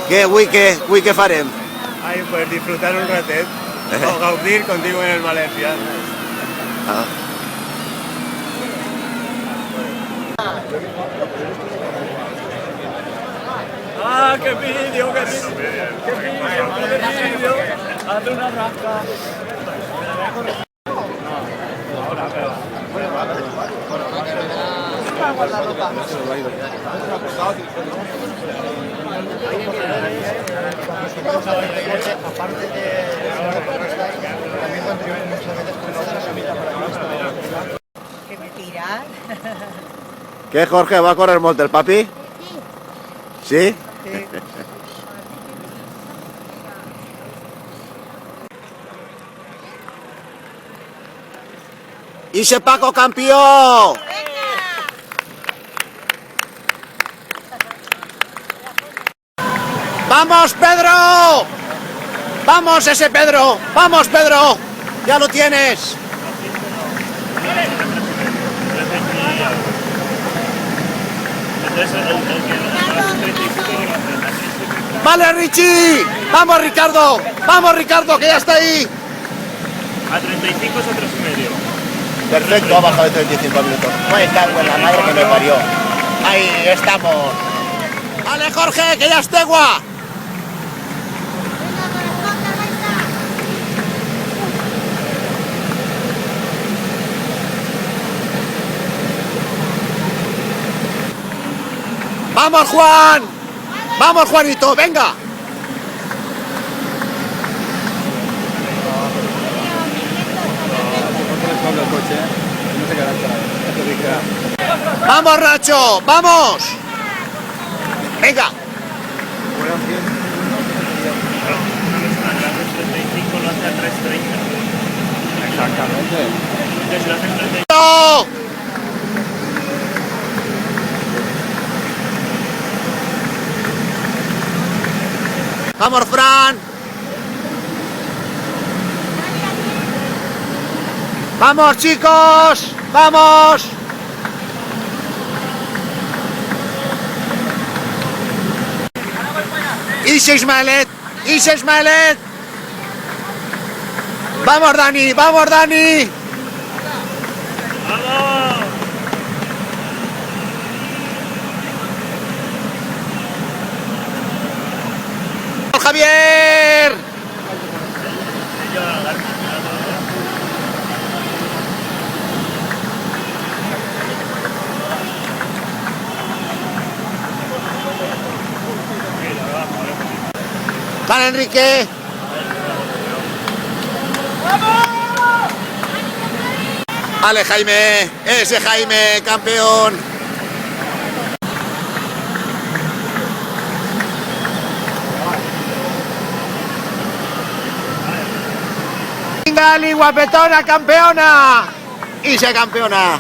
Què farem? Ai, pues disfrutar un ratet. O gaudir contigo en el Valencia. Ah. ¡Ah, qué vídeo! ¡Qué vídeo! ¡Hazle una rasca! Que me tiras. Què, Jorge, va córrer molt el papi? Sí? Sí. ¡Ixe Paco campió! ¡Vamos, Pedro! ¡Vamos, ese Pedro! ¡Vamos, Pedro! ¡Ya lo tienes! ¡Vale, Richie! ¡Vamos, Ricardo! ¡Vamos, Ricardo, que ya está ahí! A 35 es a 3,5. Perfecto, ha bajado de 35 minutos. No está en la madre que me parió. Ahí estamos. ¡Vale, Jorge, que ya esté gua! ¡Vamos, Juan! ¡Vamos, Juanito! ¡Venga! ¡Vamos, Nacho! ¡Vamos! ¡Venga! Exactamente. ¡No! ¡Vamos, Fran! ¡Vamos, chicos! ¡Vamos! ¡Ixe Ismailet! ¡Ixe Ismailet! ¡Vamos, Dani! ¡Vamos, Dani! ¡Vamos! ¡Javier! ¡Vale, Enrique! ¡Vale, Jaime! ¡Ese Jaime, campeón! ¡Gali, guapetona, campeona! ¡Y se campeona!